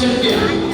rupiah.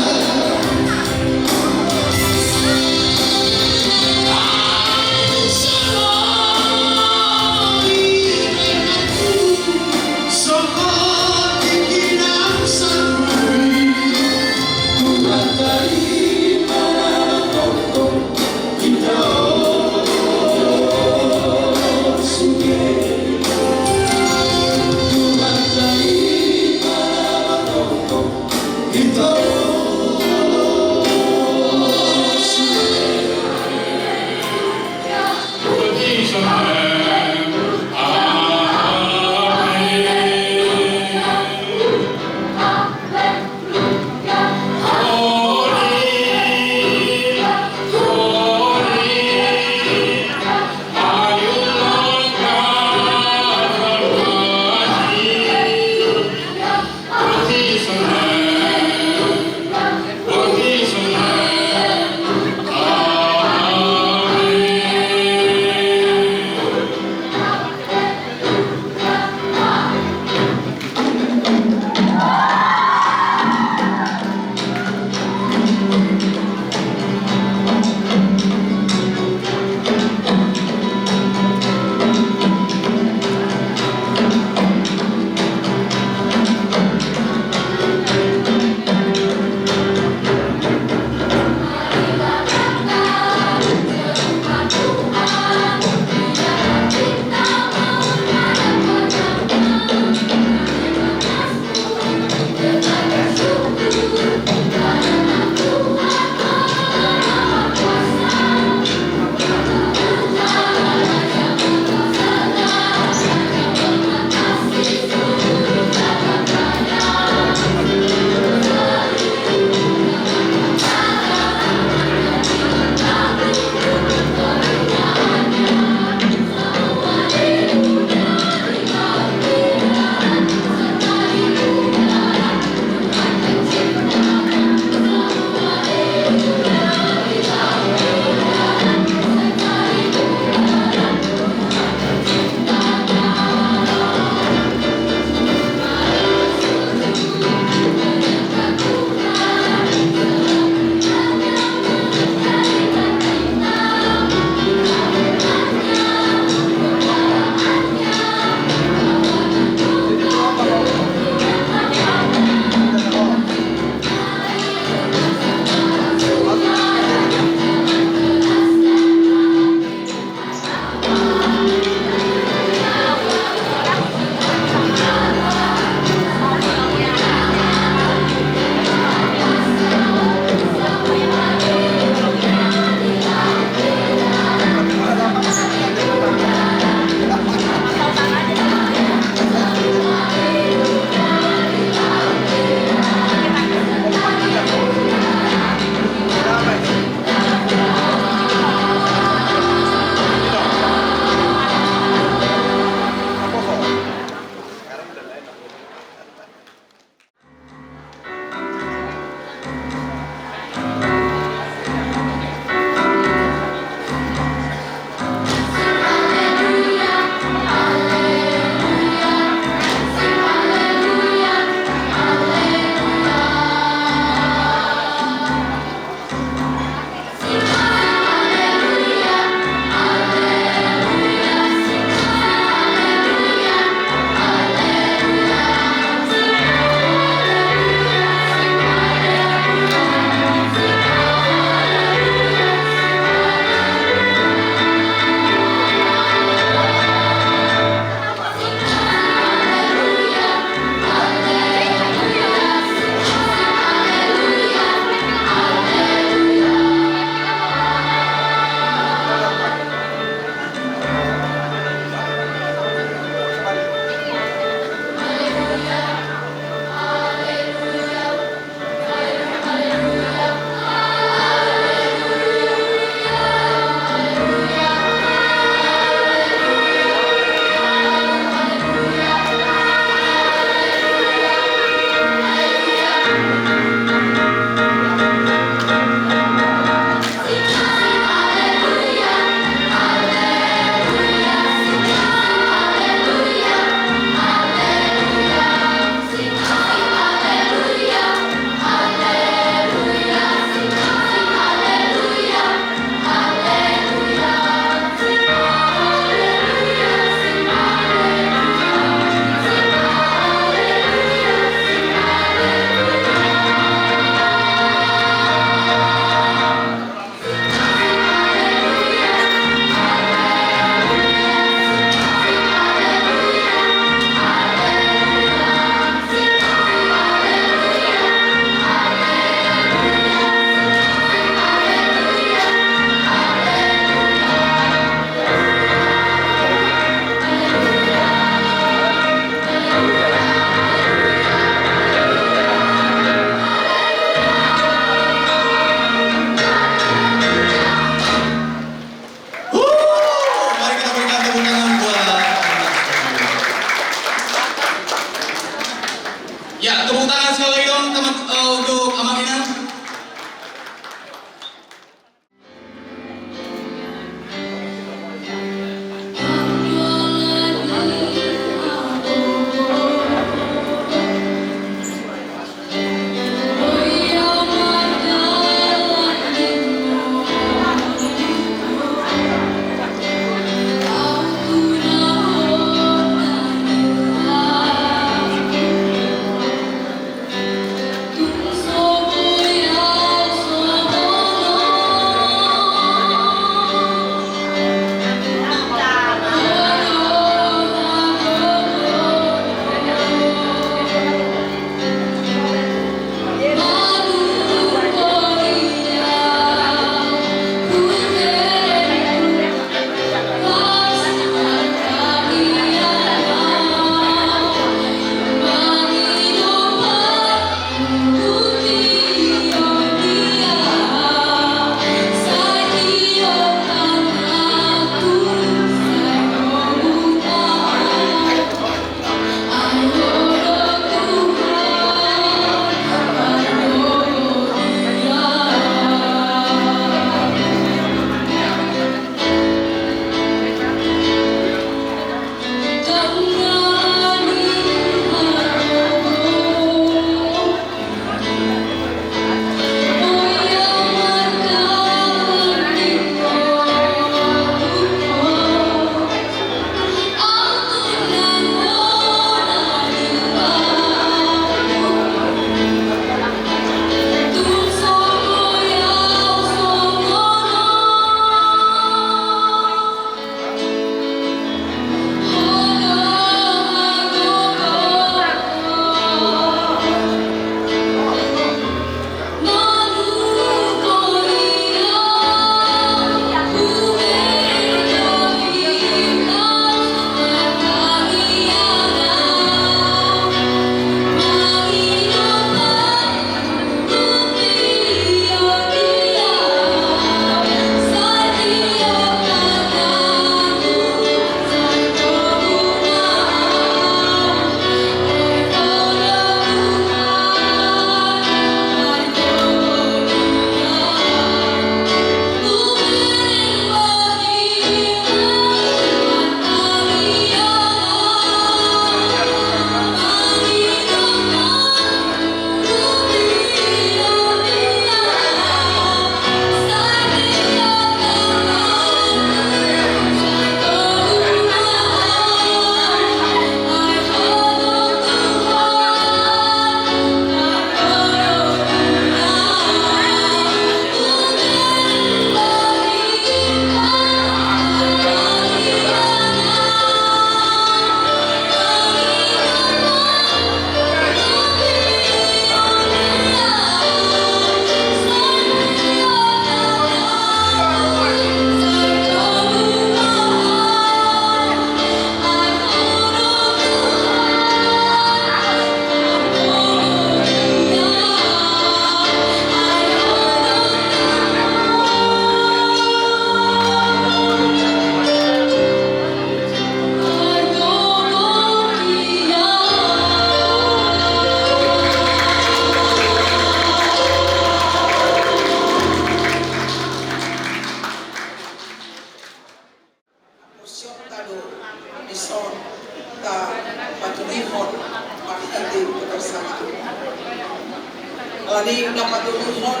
Lani dapat tuhon,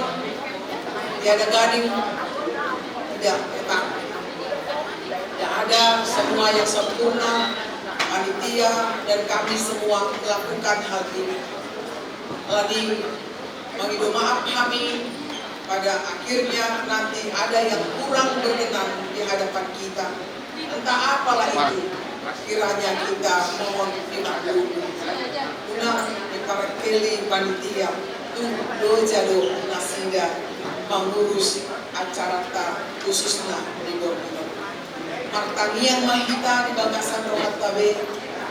tiada gading, tidak tetap. Tidak ada semua yang sempurna, panitia dan kami semua melakukan hal ini. Lani mengidu maaf kami pada akhirnya nanti ada yang kurang berkenan di hadapan kita. Entah apalah itu, kiranya kita mohon dimaklumi. Guna diparakeli panitia tu dojado nasida mengurus acara khususnya di Borneo. Martangiang mahita di bagasan rohat tabe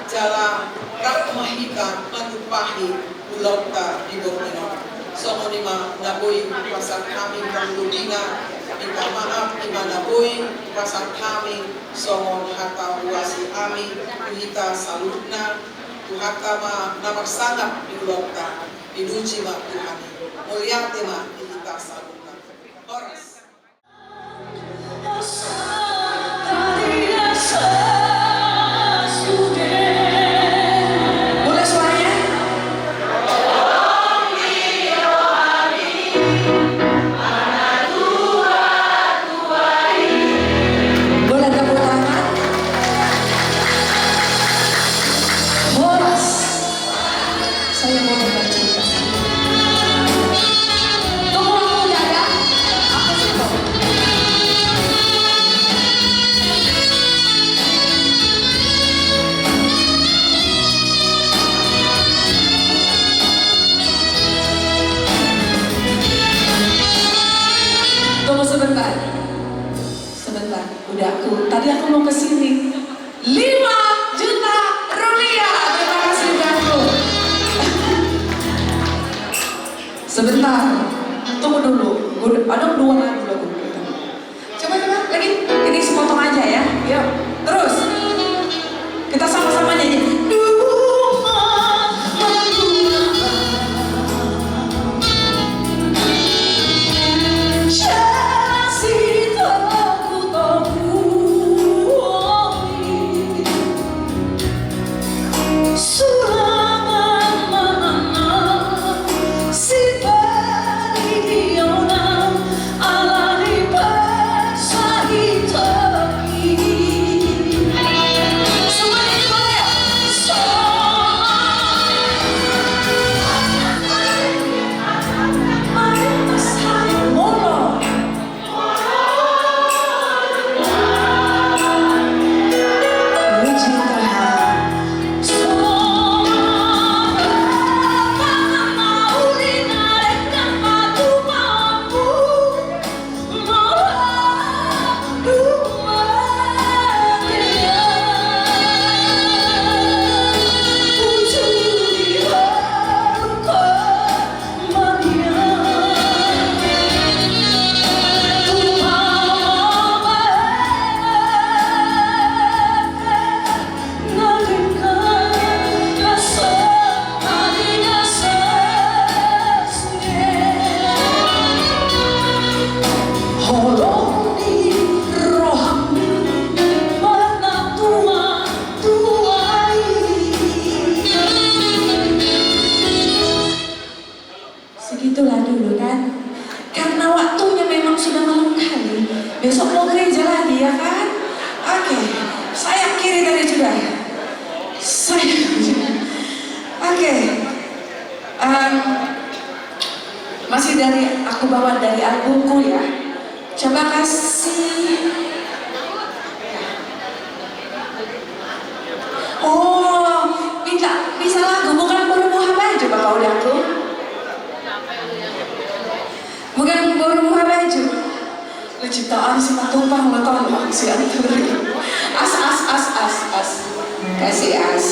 jala rak mahita matupahi ulauta di Borneo. Somonima naboy pasang kami pangdudina minta maaf imana boy pasang kami somon hata wasi ami kita salutna tuhata ma namar sangat di ulauta dinuji ma Tuhan mulia tema kita salutna Horas. Tadi aku mau kesini 5 juta rupiah. Terima kasih Daku. Sebentar, tunggu dulu. Ada 2 lagu. Coba lagi. Ini sepotong aja ya. Yuk, terus kita sama-sama nyanyi. Segitulah dulu kan, karena waktunya memang sudah malam kali. Besok mau gereja lagi ya kan? Oke, saya kiri tadi juga. Oke. Masih dari aku bawa dari albumku ya. Coba kasih. Oh, bisa lagu bukan berbuah baju Bapak Udaku. Bukan berbuah baju. Lu ciptaan si matumpang lo tolong si anturi. As. Kasih as.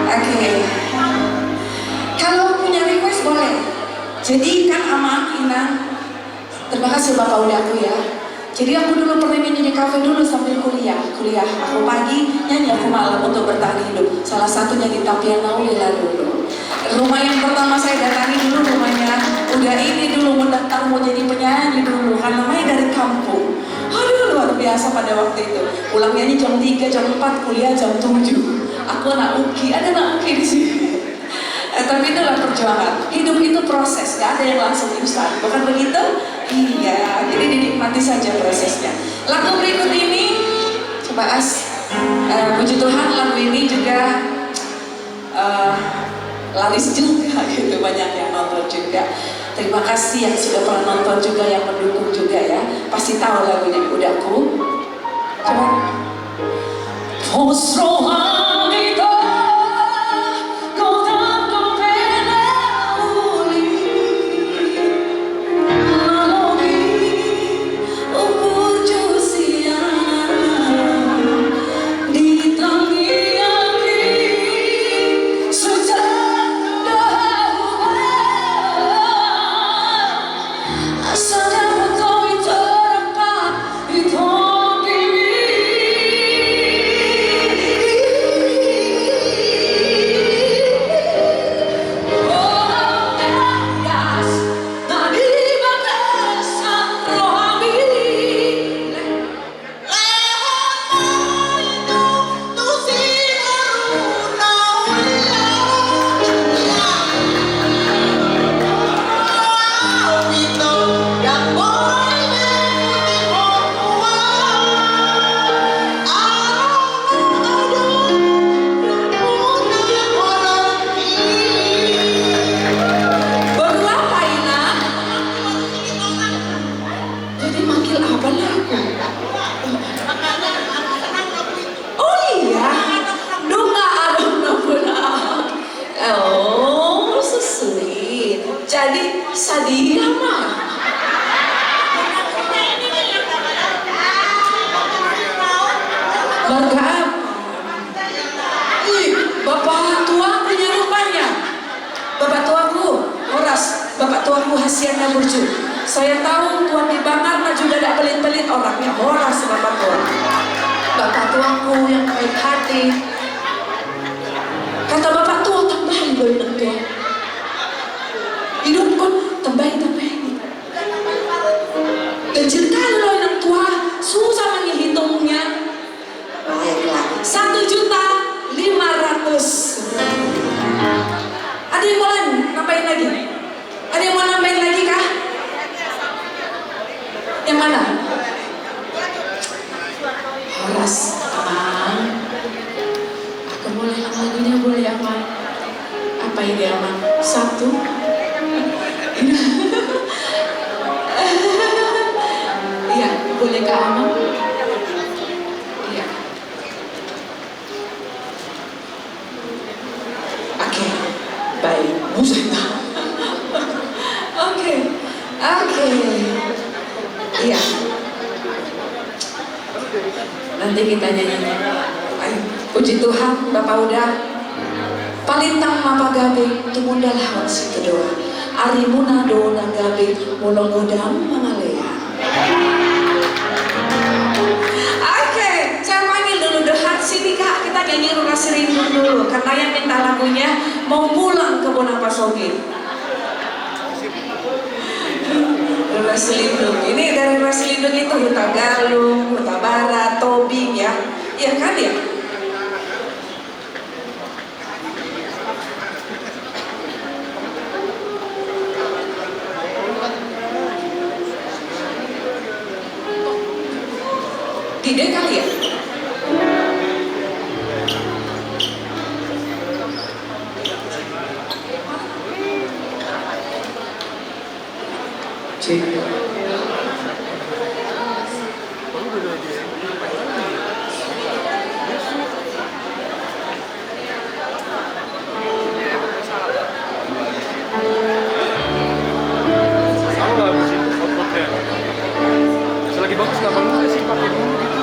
Oke. Kalau punya request boleh. Jadi kan ama Ina. Terima kasih Bapak Udaku ya. Jadi aku dulu pernah nyanyi di kafe dulu sambil kuliah. Aku pagi nyanyi, aku malam untuk bertahan hidup. Salah satunya di Tapian Naulila dulu. Rumah yang pertama saya datangi dulu rumahnya udah ini dulu mendaftar mau jadi penyanyi dulu. Kan namanya dari kampung. Aduh luar biasa pada waktu itu. Pulang nyanyi jam 3, jam 4, kuliah jam 7. Aku anak Uki, ada anak Uki di sini. Tapi itulah perjuangan. Hidup itu proses, gak ada yang langsung instan. Bukan begitu? Iya, jadi dinikmati saja prosesnya. Lagu berikut ini, coba puji Tuhan lagu ini juga laris juga gitu, banyak yang nonton juga. Terima kasih yang sudah pernah nonton juga, yang mendukung juga ya. Pasti tahu lagunya Udaku. Coba. Jadi Sadia mah Marga bapak tua punya rupanya. Bapak tuaku Horas, bapak tuaku Hasiana Burju. Saya tahu Tuan di Bangar juga tidak pelit-pelit orangnya. Horas bapak tua. Bapak tuaku yang baik hati. Kata bapak tua, tambahin boleh tua. Hidup pun tambahin. Kecil kali loh yang tua, susah menghitungnya. Baiklah, 1.500.000. Ada yang mau nambahin lagi? Ada yang mau nambahin lagi kah? Yang mana? Horas, aman. Aku boleh lagunya boleh aman. Apa ini aman? 1. Iya, boleh Kak Amang? Iya. Oke, baik. Musik. Oke. Iya. Nanti kita nyanyi. Ayo, puji Tuhan, Bapak udah. Palintang mapagabe, tumundal hawa situ doa. Arimuna do nagabe, mulong udam mangalea. Oke, saya panggil dulu Dehat sini Kak, kita nyanyi Rasi Rindu dulu. Karena yang minta lagunya mau pulang ke Bonapasogi. Rasi Lindung, ini dari Rasi Lindung itu Huta Galung, Huta Barat, Tobing ya. Iya kan ya? Tidak kali ya? Cek. Selagi bagus nggak perlu sih pakai dulu gitu.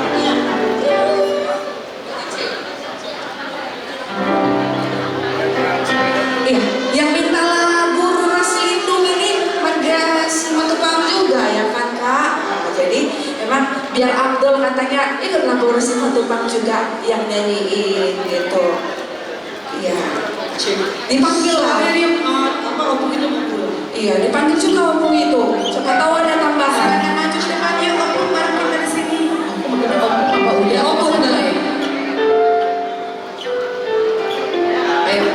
Yang minta lagu Rasi Lindung ini Marga Simatupang juga ya kan Kak. Nah, jadi memang biar Abdul katanya itu lagu Rasi Simatupang juga yang nyanyiin gitu. Iya. Dipanggil lah. Apa opung itu mau? Iya, dipanggil juga opung itu. Siapa tahu ada tambahan. Ada maju depannya opung bareng kita di sini. Apa udah opung udah ya? Ayo.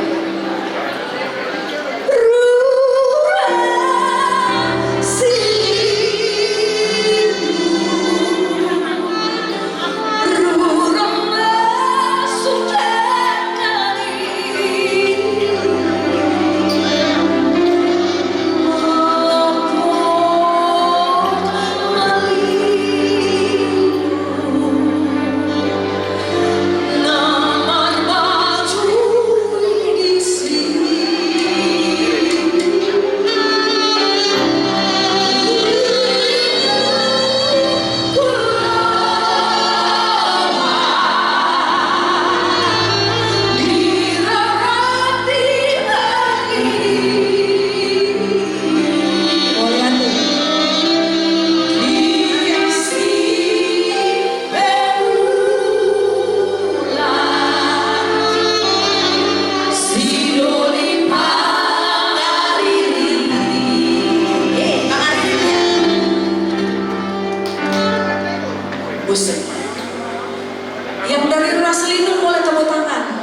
Buset. Yang dari Rasa Lindung boleh tepuk tangan.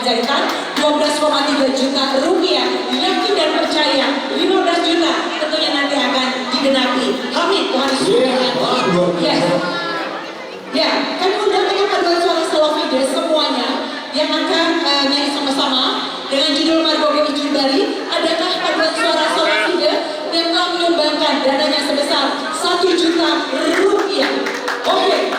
Zainal 12,3 juta rupiah. Yakin dan percaya 15 juta tentunya nanti akan digenapi. Hamid, Tuhan Yesus. Ya, kami undang dengan paduan suara Salafide semuanya yang akan nyanyi sama-sama dengan judul Margogo Ijin Bali. Adakah paduan suara Salafide dan kami menyumbangkan dananya sebesar 1 juta rupiah. Oke.